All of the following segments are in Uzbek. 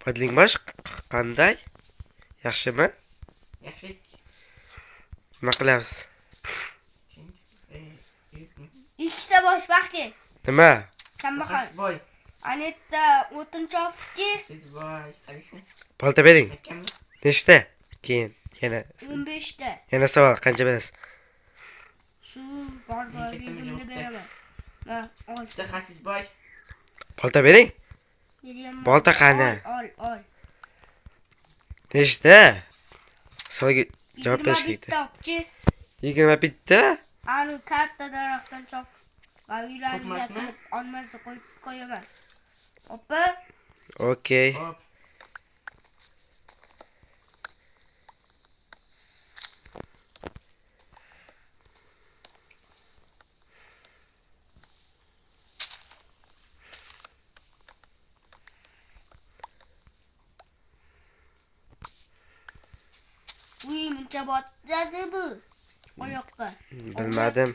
Podlingbosh qanday? Yaxshimi? Yaxshi. Nima qilyapsiz? Ikkita bosh baxti. Nima? Kambag'al. Boy. Anetta o'tinchoqki. Siz boy. Qaraysan. Polta bering. Akkammi? Nechta? Keyin yana 15 ta. yana savol, qancha berasiz? Shu bor-borligimni beraman. Ma, ol. Bitta xasis boy. Polta bering. Beryapman. Bolta qani? Ol. Nechta? Savolga javob berish kerak. Topchi. 20 bitta? Anu katta daraxtdan chop. Va uylarni Qo'ymasmi? yaqib olmasa qo'yaman. Oppa. Okey. Hop. Uy, muncha botadi bu. Oyoqqa. Bilmadim.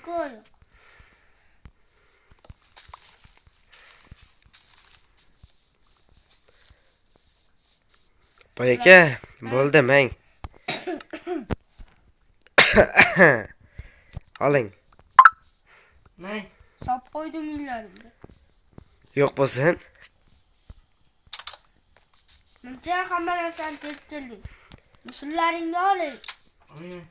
Boy aka, bo'ldi, mang. Oling. Mang. Sop qo'ydim uylarimga. Yo'q bo'lsin. Muncha hamma narsani tertilding. Musullaringni oling. Aynan.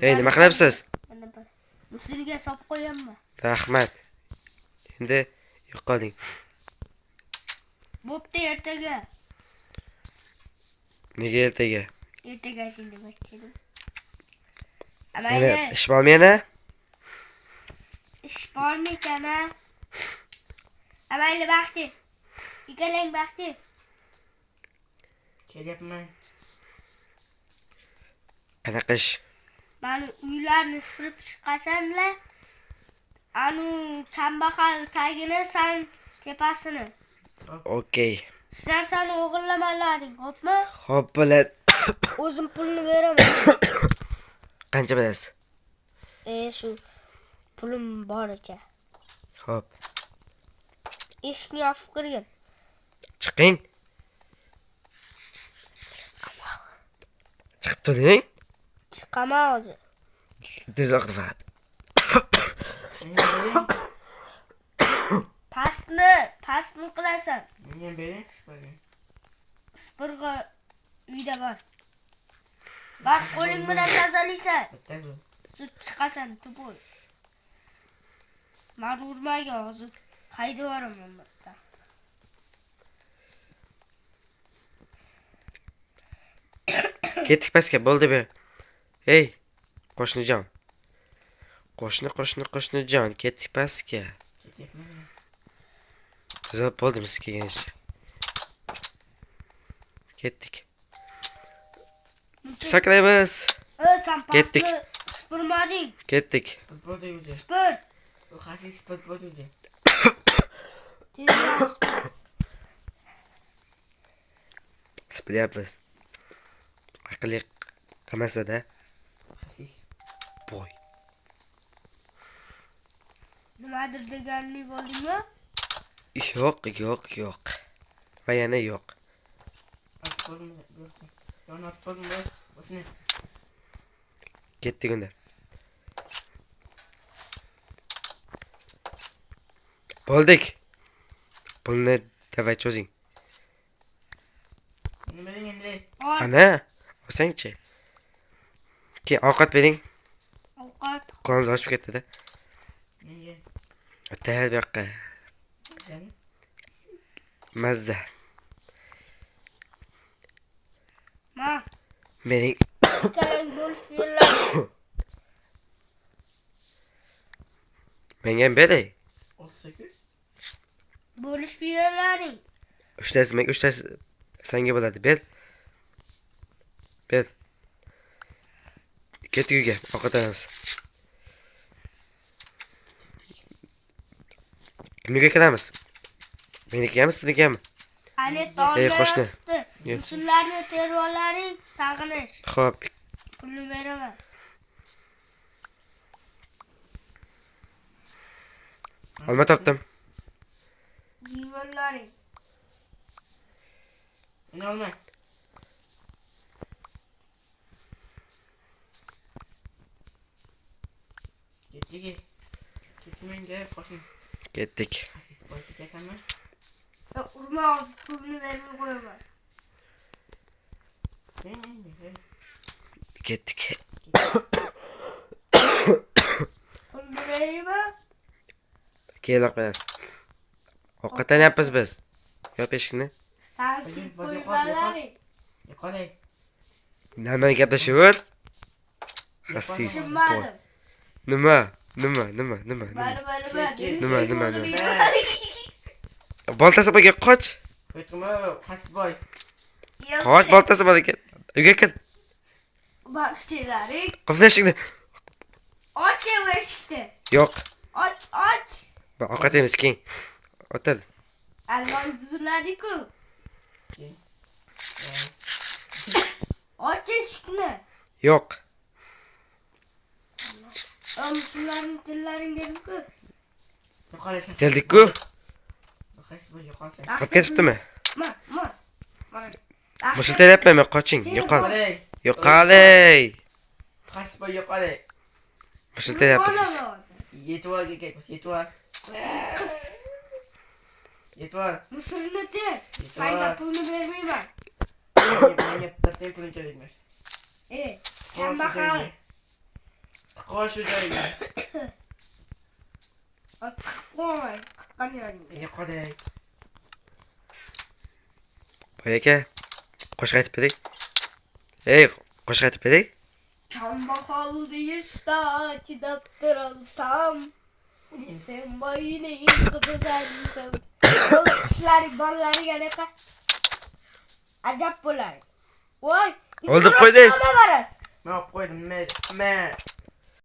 Ey, nima qilyapsiz? Mana bir. Musulga sop qo'yaman. Rahmat. Endi yo'qoling. Bo'pti ertaga. Nega ertaga? Ertaga shunday boshladim. Yana Amayli, ish bormi yana? ish bormi ekan a? Amayli baxti. Ikalang baxti. Kelyapman. Qanaqa ish? Mani uylarni supurib chiqasanlar. Anu kambag'al tagini san tepasini. Okey. Sizlar sani o'g'irlamalaring, xo'pmi? Xo'p, bo'ladi. O'zim pulni beraman. Qancha berasiz? Shu pulim bor ekan. Xo'p, Eshikni yopib kirgin. chiqing. Chiqib turing. Chiqaman hozir. Tez vaqt. Pastni qilasan. Menga bering, shpaga. Spirg'i uyda bor. Bak qo'ling bilan tozalaysan. Bitta bu. Sut chiqasan, tupoy. Men urmaga hozir qayda boraman bitta. Ketdik pastga, bo'ldi bu. Ey, qo'shnijon. Qo'shnijon, ketdik pastga. Ketyapman. Zo'p bo'ldimi siz kelganingizcha? Ketdik. Sakraymiz. Sen Ketdik. pastni supurmading. Ketdik. Spotbodi uyda. Supur. Bu xasis spotbodi uyda. Tezroq. Sipilyapmiz. Aqlli qilmasa-da. Xasis. Boy. Nimadir deganlik bo'ldingmi? Yo'q. Va yana yo'q. Atib bo'ldim. Yonatib bo'ldim. O'shni. Ketdik unda. Bo'ldik. Pulni davay cho'zing. Nima bering endi? Ana, olsangchi. Keyin ovqat bering. Ovqat. Qo'limiz ochib ketdi-da. Menga. O'tar bu yoqqa. Sani? Mazza. Ma, Mening kalang bo'lib yillar. menga beray. Olsa-ku. Bo'lib yillarning. Uchtasi senga bo'ladi. Ber. Ketdik uyga, ovqatlanamiz. Kimga kelamiz? Menikigami, siznikigami? Anet Ey, qo'shni. Musullarni tervorlaring tag'inish. Xo'p, Pulni beraman. Olma topdim. Jivanlaring. Ne olma? Ketdik. Ketmanga qo'shing. Ketdik. Xasis boy ketasanmi? Urma hozir pulni bermay qo'yaman. Ketdik. Pulni beraymi? Keyinroq berasiz. Ovqatlanyapmiz biz. Yop eshikni. Tansiz Yo'qol, yo'qol, qo'ymanlaring. Yo'qolay. Nima gaplashaver? Xasis. Tushunmadim. Nima? Nima? Nima? Boltasi borga qoch. Qo'ytimi? Xasis boy. Qoch boltasi bor ekan. Uyga kir. Baxtilaring. Qildi eshikni. Och eshikni. Yo'q. Och. Bu ovqat emas keng. O'tir. Alloy buziladi-ku. Och eshikni. Yo'q. Sizlarning tillaring dedim-ku. Yo'qolaysan. Keldik-ku. Xasis boy yo'qolsan. Qolib ketibdimi? Mana. Mushiltayapman, qoching. Yo'qol. Yo'qolay. Yo'qolay. Xasis boy yo'qolay. Mushiltayapmiz biz. Yetvorga ketmiz. Yetvar. Yetvar. Musulni ter. Sayda pulni bermayman. Menga bitta pulni kerakmas. Kambag'al. Qo'sh joyga. Qo'y. Qani Yo'qolay. Boy aka. Qo'shiq aytib bering. Qo'shiq aytib bering. Kambag'al deyishda chidab turolsam. Sen boyining qizisansan. Sizlar bolalariga qanaqa ajab bo'lar. Voy. Oldi qo'ydingiz. Men olib qo'ydim. Men